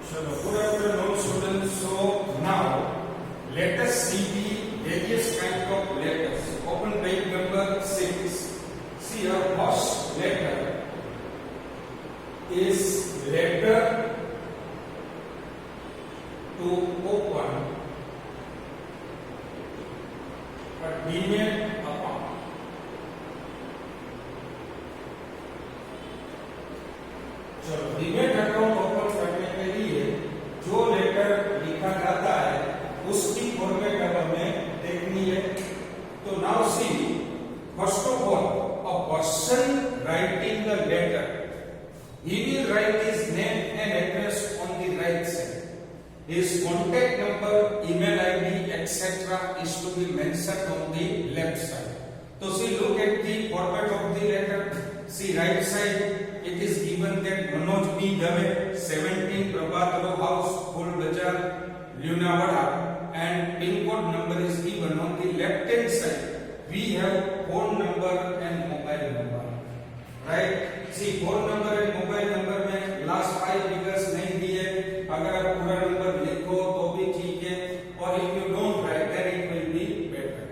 Chalo, good afternoon students. So now let us see the various kind of letters. Open page number 6. See our first letter is letter to open a demat account. चलो demat account open करने के लिए जो letter लिखा जाता है उसकी format अब हमें देखनी है. तो now see first of all a person writing the letter he will write his name and address on the right side. His contact number, email ID, etc. is to be mentioned on the left side. So see, look at the format of the letter. See, right side it is given that Manoj B. Dave, 17 Prabhat Row House, Full Bazar, Lunawada, and pin code number is given. On the left hand side we have phone number and mobile number. Right? See, phone number and mobile number में last 5 figures नहीं दिए. अगर आप पूरा number लिखो तो भी ठीक है, और if you don't write then it will be better.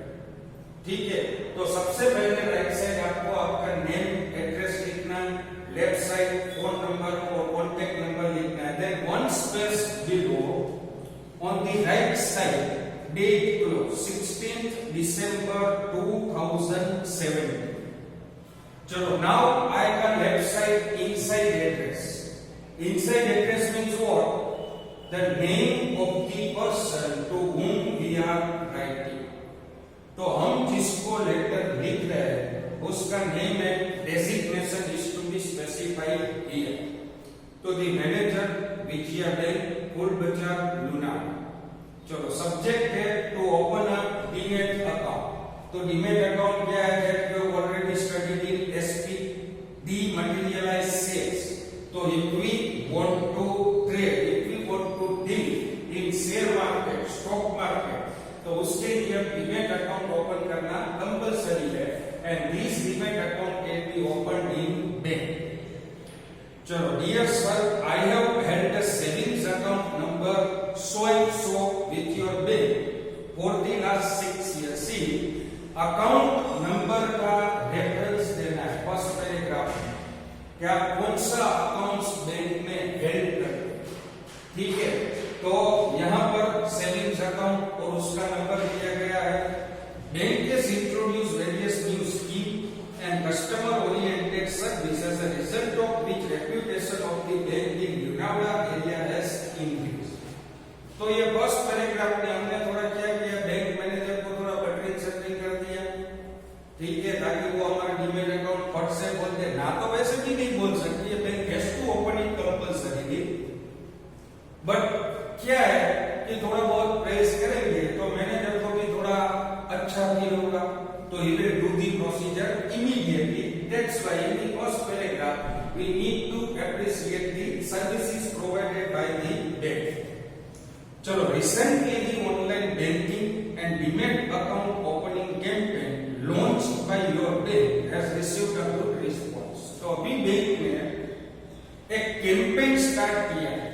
ठीक है. तो सबसे पहले राइट साइड आपको आपका नेम एड्रेस लिखना है, लेफ्ट साइड फोन नंबर और कॉन्टैक्ट नंबर लिखना है. Then one space below on the right side date close 16th December 2017. चलो नाउ आएगा left side inside address. Inside address means what? The name of the person to whom we are writing. तो हम जिसको letter लिख रहे हैं उसका name and designation is to be specified here. तो the manager Vijaya Bank, Phul Bazar, Luna. चलो सब्जेक्ट है to open a demat account. तो डीमेट अकाउंट क्या है? That we have already studied in SP dematerialised shares. तो if we want to trade, if we want to deal in share market, stock market, तो उसके लिए demat account open करना compulsory है. And this demat account can be open in bank. चलो dear sir, I have held a savings account number so and so with your bank for the last 6 years. See, account number का reference देना है first paragraph में. क्या कौन सा accounts bank में held करते हैं. ठीक है. तो यहाँ पर सेविंग्स अकाउंट और उसका नंबर दिया गया है. Bank has introduced various new scheme and customer oriented service as a result of which reputation of the bank in Lunawada area has increased. तो ये फर्स्ट पैराग्राफ में हमने थोड़ा क्या किया, बैंक मैनेजर को थोड़ा बटरिंग सेटिंग कर दिया. ठीक है, ताकि वो हमारा डीमेट अकाउंट फट से बोल दे. ना तो वैसे भी नहीं बोल सकती है, bank has to open it compulsory. But क्या है कि थोड़ा बहुत प्रेस करेंगे तो मैनेजर को भी थोड़ा अच्छा फील होगा. तो he will do the procedure immediately. That's why in the first paragraph we need to appreciate the services provided by the bank. चलो recently the online banking and demat account opening campaign launch by your bank has received a good response. तो अभी bank ने एक campaign start किया है.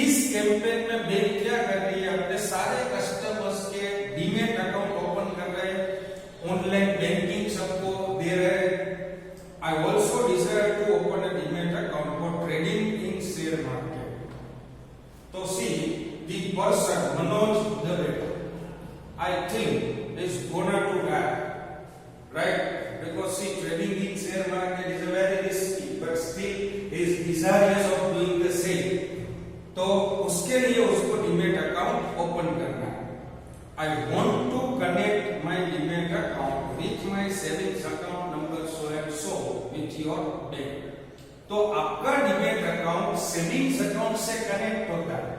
इस campaign में bank क्या कर रही है, अपने सारे कस्टमर्स के डीमेट अकाउंट ओपन कर रहे हैं, ऑनलाइन बैंकिंग सबको दे रहे हैं. I also desire to open a demat account for trading in share market. तो see the person Manoj Dave, I think is gonna do that, right? Because see, trading in share market is a very risky, but still he is desirous of doing the same. तो उसके लिए उसको demat account open करना है. I want to connect my demat account with my savings account number so and so with your bank. तो आपका demat account savings account से connect होता है.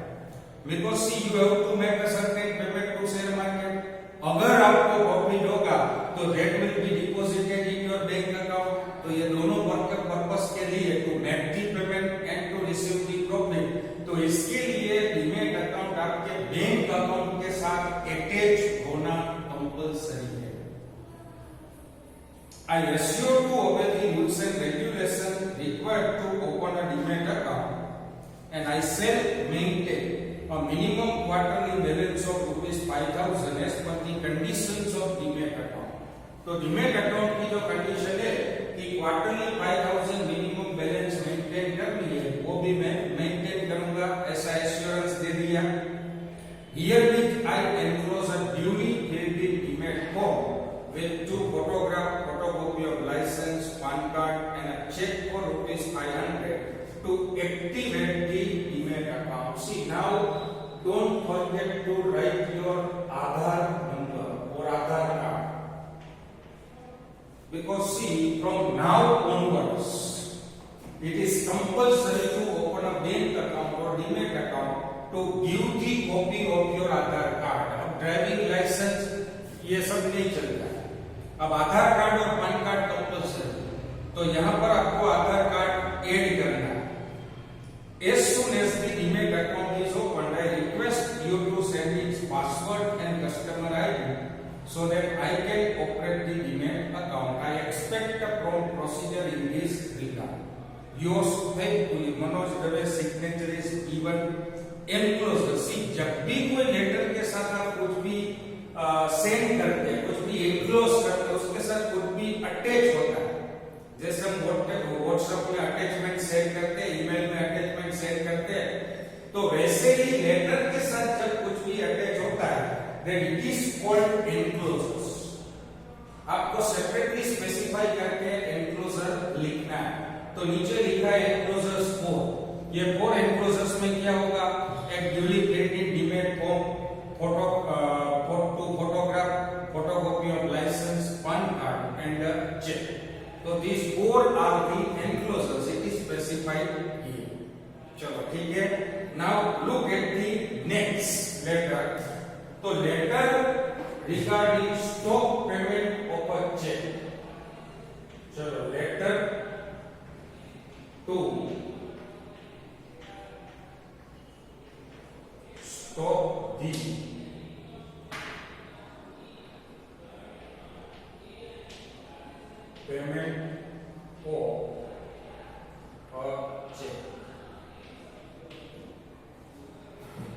Because see, you have to make a certain payment to share market. अगर आपको profit होगा तो that will be deposited in your bank account. तो ये दोनों पर्पस के लिए to make the payment and to receive the profit. तो इसके लिए डीमेट अकाउंट आपके बैंक अकाउंट के साथ अटैच होना कंपलसरी है. I assure to obey the rules and regulations required to open a demat account and I shall maintain a minimum quarterly balance of rupees 5,000 as per the conditions of demat account. तो demat account की जो condition है कि quarterly 5,000 minimum balance maintain करनी है, वो भी मैं मेंटेन करूंगा, ऐसा एश्योरेंस दे दिया। Herewith I enclose a duly filled demat form with 2 photocopy of license, PAN card and a check for rupees 500 to activate the demat account. See, now don't forget to write your Aadhaar number or Aadhaar card, because see, from now onwards it is compulsory to open a bank account or demat account to give the copy of your Aadhaar card. अब driving licence ये सब नहीं चलता है, अब आधार card और pan card compulsory, तो यहाँ पर आपको आधार कार्ड ऐड करना है। As soon as the demat account is opened, I request you to send its password and customer ID so that I can operate the demat account. I expect a prompt procedure in this regard. Yours faithfully, Manoj Dave. Signature is even enclosed. See, जब भी कोई letter के साथ आप कुछ भी send करते हैं, कुछ भी एनक्लोज करते हैं, उसके साथ कुछ भी अटैच होता है, जैसे हम व्हाट्सएप में अटैचमेंट सेंड करते हैं, ईमेल में अटैचमेंट सेंड करते हैं, तो वैसे ही लेटर के साथ जब कुछ भी अटैच होता है, then it is called enclosures. आपको सेपरेटली स्पेसिफाई करके एनक्लोजर लिखना है, तो नीचे लिखा है एनक्लोजर्स 4। ये 4 एनक्लोजर्स में क्या होगा? एक duly printed demat form, photocopy of license, PAN card and a check. So these 4 are the enclosures. It is specified here. चलो ठीक है। Now look at the next letter. तो letter regarding stock payment of a check. चलो letter 2 stop the payment of a check.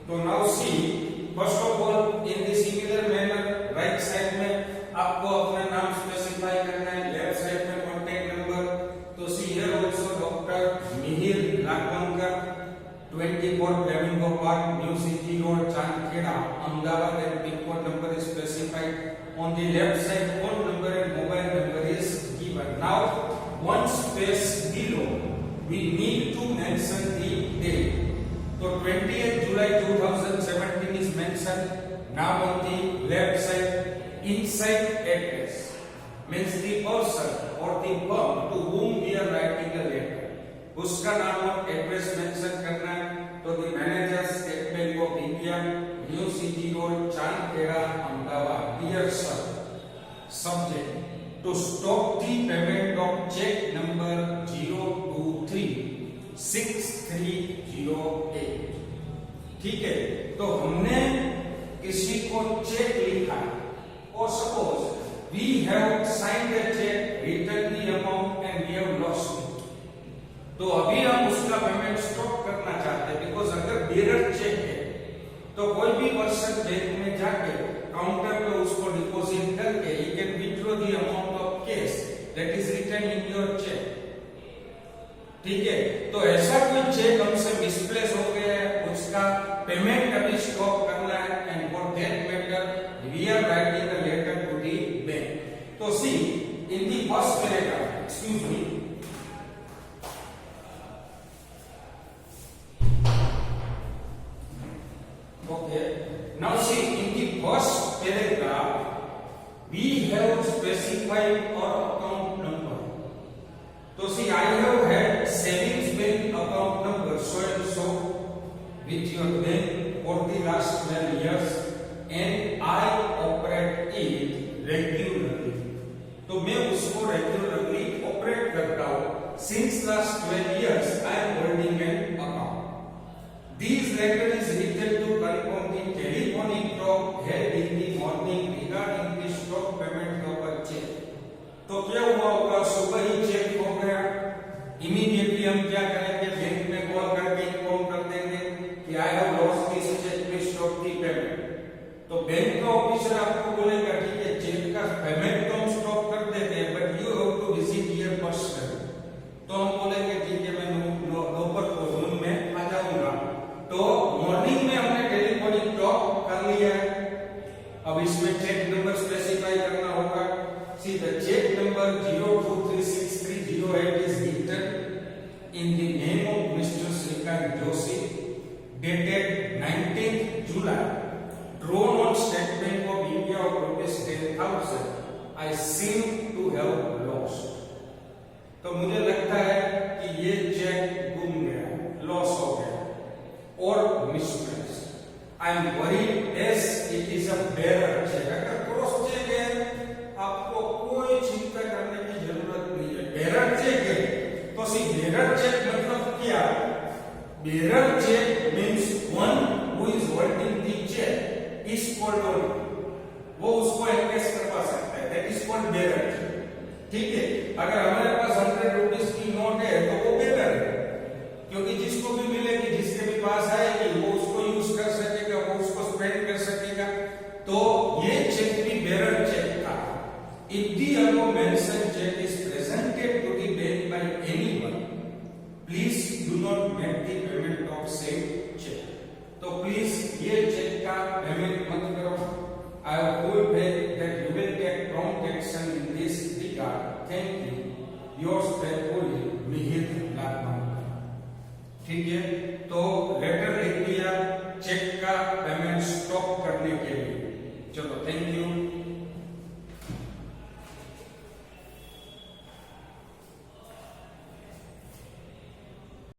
So now see, first of all, in the similar manner, right side में आपको अपना नाम specify करना है, left side में contact number. तो see here also Dr. Mihir Lagwankar, 24 Flamingo Park, New City Road, Chandkheda, Ahmedabad, and PIN code number is specified. On the left side, phone number and mobile number is given. Now, one space below, we need to mention the date. So 20th July 2017 is mentioned. Now on the left side, inside address means the person or the firm to whom we are writing a letter. उसका नाम और address mention करना है। तो the manager, State Bank of India, New City Road, Chandkheda, Ahmedabad. Dear sir, subject to stop the payment of cheque number 0236308। ठीक है, तो हमने किसी को चेक लिखा और suppose we have signed the cheque, written the amount and we have lost it, तो अभी हम उसका पेमेंट स्टॉप करना चाहते हैं। बिकॉज अगर बेरर चेक है तो कोई भी पर्सन बैंक में जाके काउंटर पे उसको डिपॉजिट करके he can withdraw the amount of cash that is written in your cheque. ठीक है, तो ऐसा कोई चेक हमसे मिसप्लेस हो गया है, उसका पेमेंट अभी स्टॉप करना है, and for that matter we are writing a letter to the bank. तो see in the first paragraph, excuse me, okay, now see in the first paragraph we have specified our account number. So see, I have had savings bank account number so and so with your bank for the last 12 years and I operate it regularly. तो मैं उसको regularly operate करता हूँ। Since last 12 years I am holding an account. This letter is written to confirm the telephonic talk held in the morning regarding the stock payment of a check. तो क्या हुआ होगा? सुबह ही चेक हो गया, immediately हम क्या करेंगे? बैंक में कॉल करके इन्फॉर्म करते चेक नंबर स्पेसिफाई करना होगा। See the cheque number 0236308 is written in the name of Mr. Srikant Joshi, dated 19th July, drawn on State Bank of India of rupees 10,000. I seem to have lost. तो मुझे लगता है कि ये check गुम गया, लॉस हो गया और misplace. I am worried S it is a bearer check. अगर क्रॉस चेक है आपको कोई चिंता करने की जरूरत नहीं है। बेरर चेक है तो सी बेरर चेक मतलब क्या? Bearer cheque means one who is holding the cheque is called on, वो उसको एनकेस करवा सकता है, that is called bearer cheque. ठीक है, अगर हमारे पास 100 रुपीस की नोट है तो वो बेरर है, क्योंकि जिसको भी मिलेगी, जिसके भी पास आएगी, वो उसको यूज कर सकेगा, वो उसको स्पेंड कर सकेगा। तो ये चेक भी बेरर चेक था। If the above mentioned cheque is presented to the bank by anyone, please do not make the payment of same cheque. तो प्लीज ये चेक का पेमेंट मत करो। I have full faith that you will take prompt action in this regard. Thank you. Yours faithfully, Mihir